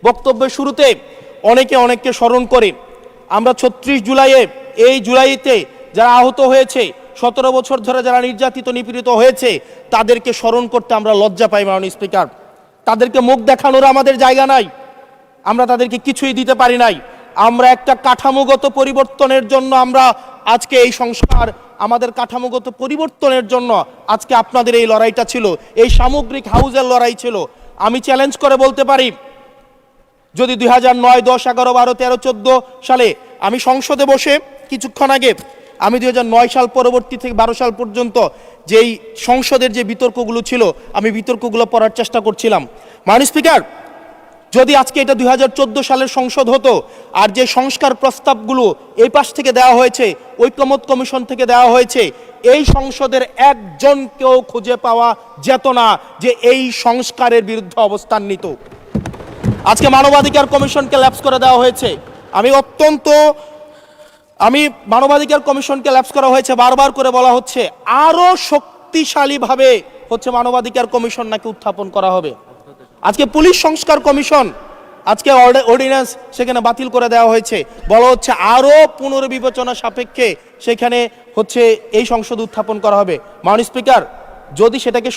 বক্তব্যের শুরুতে অনেককে স্মরণ করে আমরা ৩৬ জুলাইয়ে এই জুলাইতে যারা আহত হয়েছে ১৭ বছর ধরে যারা নির্যাতিত নিপীড়িত হয়েছে তাদেরকে স্মরণ করতে আমরা লজ্জা পাই। মাননীয় স্পিকার, তাদেরকে মুখ দেখানোর আমাদের জায়গা নাই, আমরা তাদেরকে কিছুই দিতে পারি নাই। আমরা একটা কাঠামোগত পরিবর্তনের জন্য আমরা আজকে এই সংস্কার, আমাদের কাঠামোগত পরিবর্তনের জন্য আজকে আপনাদের এই লড়াইটা ছিল, এই সামগ্রিক হাউজের লড়াই ছিল। আমি চ্যালেঞ্জ করে বলতে পারি, যদি 2009, 10, 11, 12, 13, 14 সালে আমি সংসদে বসে কিছুক্ষণ আগে আমি 2009 সাল পরবর্তী থেকে 12 সাল পর্যন্ত যেই সংসদের যে বিতর্কগুলো ছিল আমি বিতর্কগুলো পড়ার চেষ্টা করছিলাম। মাননীয় স্পিকার, যদি আজকে এটা 2014 সালের সংসদ হতো আর যে সংস্কার প্রস্তাবগুলো এই পাশ থেকে দেওয়া হয়েছে, ঐকমত্য কমিশন থেকে দেওয়া হয়েছে, এই সংসদের একজনকেও খুঁজে পাওয়া যেত না যে এই সংস্কারের বিরুদ্ধে অবস্থান নিত। আজকে মানবাধিকার কমিশনকে ল্যাপস করে দেওয়া হয়েছে। মানবাধিকার কমিশনকে ল্যাপস করা হয়েছে, বারবার করে বলা হচ্ছে আরো শক্তিশালীভাবে মানবাধিকার কমিশন নাকি উত্থাপন করা হবে। আজকে পুলিশ সংস্কার কমিশন, আজকে অর্ডিন্যান্স সেখানে বাতিল করে দেওয়া হয়েছে, বলা হচ্ছে আরো পুনর্বিবেচনা সাপেক্ষে সেখানে এই সংসদ উত্থাপন করা হবে। মাননীয় স্পিকার, যদি সেটাকে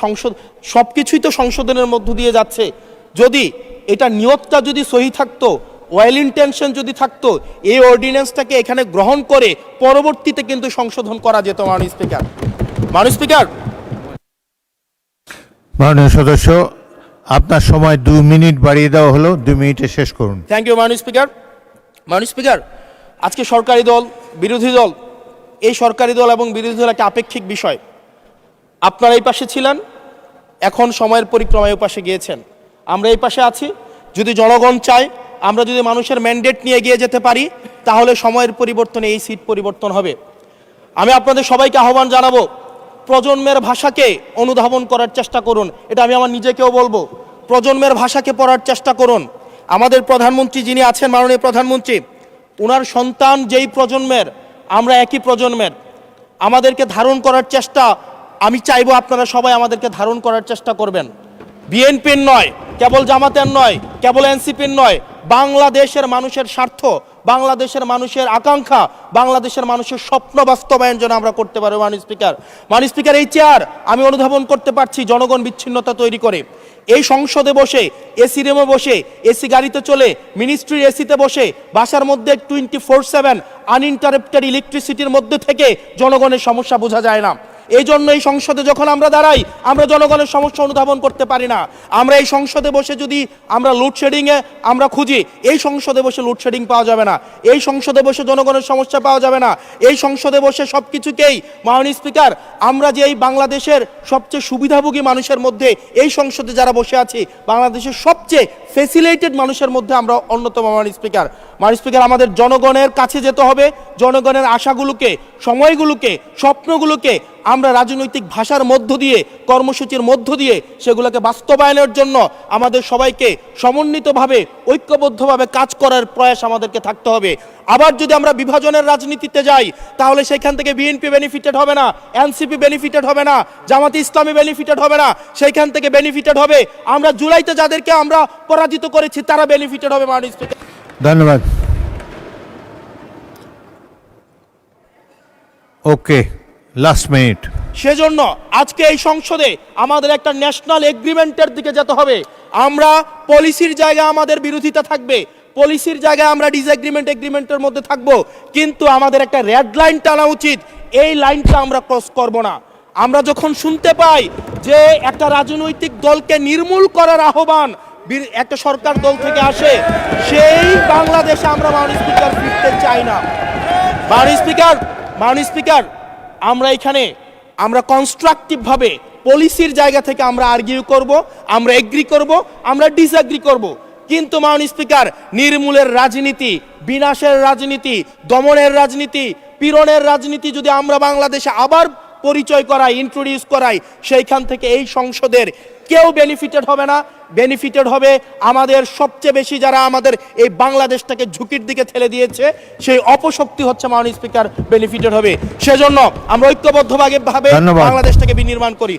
সবকিছুই তো সংশোধনের মধ্য দিয়ে যাচ্ছে, যদি এটা নিয়তটা যদি সহি থাকতো, ওয়েল ইন্টেনশন যদি থাকতো, এই অর্ডিন্যান্সটাকে এখানে গ্রহণ করে পরবর্তীতে কিন্তু সংশোধন করা যেত। মাননীয় স্পিকার, মাননীয় সদস্য, আপনার সময় 2 মিনিট বাড়িয়ে দেওয়া হলো, 2 মিনিটে শেষ করুন। থ্যাংক ইউ মাননীয় স্পিকার। মাননীয় স্পিকার, আজকে সরকারি দল বিরোধী দল, এই সরকারি দল এবং বিরোধী দল একটা আপেক্ষিক বিষয়। আপনারা এই পাশে ছিলেন, এখন সময়ের পরিক্রমায় পাশে গিয়েছেন, আমরা এই পাশে আছি। যদি জনগণ চায়, আমরা যদি মানুষের ম্যান্ডেট নিয়ে এগিয়ে যেতে পারি, তাহলে সময়ের পরিবর্তনে এই সিট পরিবর্তন হবে। আমি আপনাদের সবাইকে আহ্বান জানাবো, প্রজন্মের ভাষাকে অনুধাবন করার চেষ্টা করুন। এটা আমি আমার নিজেকেও বলবো, প্রজন্মের ভাষাকে পড়ার চেষ্টা করুন। আমাদের প্রধানমন্ত্রী যিনি আছেন, মাননীয় প্রধানমন্ত্রী, ওনার সন্তান যেই প্রজন্মের, আমরা একই প্রজন্মের, আমাদেরকে ধারণ করার চেষ্টা, আমি চাইবো আপনারা সবাই আমাদেরকে ধারণ করার চেষ্টা করবেন। বিএনপির নয়, কেবল জামাতের নয়, কেবল এনসিপির নয়, বাংলাদেশের মানুষের স্বার্থ, বাংলাদেশের মানুষের আকাঙ্ক্ষা, বাংলাদেশের মানুষের স্বপ্ন বাস্তবায়ন যেন আমরা করতে পারি। মাননীয় স্পিকার, এই চেয়ার আমি অনুধাবন করতে পারছি জনগণ বিচ্ছিন্নতা তৈরি করে। এই সংসদে বসে, এসি রুমে বসে, এসি গাড়িতে চলে, মিনিস্ট্রির এসিতে বসে, বাসার মধ্যে 24/7 আনইন্টারাপ্টেড ইলেকট্রিসিটির মধ্যে থেকে জনগণের সমস্যা বোঝা যায় না। এই জন্য এই সংসদে যখন আমরা দাঁড়াই, আমরা জনগণের সমস্যা অনুধাবন করতে পারি না। আমরা এই সংসদে বসে যদি আমরা লোডশেডিংয়ে আমরা খুঁজি, এই সংসদে বসে লোডশেডিং পাওয়া যাবে না, এই সংসদে বসে জনগণের সমস্যা পাওয়া যাবে না, এই সংসদে বসে সব কিছুকেই। মাননীয় স্পিকার, আমরা যে এই বাংলাদেশের সবচেয়ে সুবিধাভোগী মানুষের মধ্যে এই সংসদে যারা বসে আছি, বাংলাদেশের সবচেয়ে ফেসিলিটেড মানুষের মধ্যে আমরা অন্যতম। মাননীয় স্পিকার, আমাদের জনগণের কাছে যেতে হবে, জনগণের আশাগুলোকে, সময়গুলোকে, স্বপ্নগুলোকে আমরা রাজনৈতিক ভাষার মধ্য দিয়ে, কর্মসূচির মধ্য দিয়ে সেগুলোকে বাস্তবায়নের জন্য আমাদের সবাইকে সমন্বিতভাবে, ঐক্যবদ্ধভাবে কাজ করার প্রয়াস আমাদেরকে থাকতে হবে। আবার যদি আমরা বিভাজনের রাজনীতিতে যাই, তাহলে সেখান থেকে বিএনপি বেনিফিটেড হবে না, এনসিপি বেনিফিটেড হবে না, জামাতে ইসলামী বেনিফিটেড হবে না, সেইখান থেকে বেনিফিটেড হবে আমরা জুলাইতে যাদেরকে আমরা পরাজিত করেছি, তারা বেনিফিটেড হবে। মাননীয় স্পিকার, ধন্যবাদ। ওকে, লাস্ট মিনিট। সেজন্য আজকে এই সংসদে আমাদের একটা ন্যাশনাল এগ্রিমেন্টের দিকে যেতে হবে। আমরা পলিসির জায়গায় আমাদের বিরোধিতা থাকবে, পলিসির জায়গায় আমরা এগ্রিমেন্টের মধ্যে থাকবো, কিন্তু আমাদের একটা রেড লাইন টানা উচিত। এই লাইনটা আমরা ক্রস করব না। আমরা যখন শুনতে পাই যে একটা রাজনৈতিক দলকে নির্মূল করার আহ্বান একটা সরকার দল থেকে আসে, সেই বাংলাদেশে আমরা মাননীয় স্পিকার ফিরতে চাই না। মাননীয় স্পিকার, আমরা এখানে কনস্ট্রাকটিভভাবে পলিসির জায়গা থেকে আমরা আর্গিউ করব, আমরা এগ্রি করব, আমরা ডিসএগ্রি করব, কিন্তু মাননীয় স্পিকার, নির্মূলের রাজনীতি, বিনাশের রাজনীতি, দমনের রাজনীতি, পীড়নের রাজনীতি যদি আমরা বাংলাদেশে আবার পরিচয় করাই, ইন্ট্রোডিউস করাই, সেইখান থেকে এই সংসদের কেউ বেনিফিটেড হবে না। বেনিফিটেড হবে আমাদের সবচেয়ে বেশি যারা আমাদের এই বাংলাদেশটাকে ঝুঁকির দিকে ঠেলে দিয়েছে, সেই অপশক্তি মাননীয় স্পিকার বেনিফিটেড হবে। সেজন্য আমরা ঐক্যবদ্ধভাবে বাংলাদেশটাকে বিনির্মাণ করি।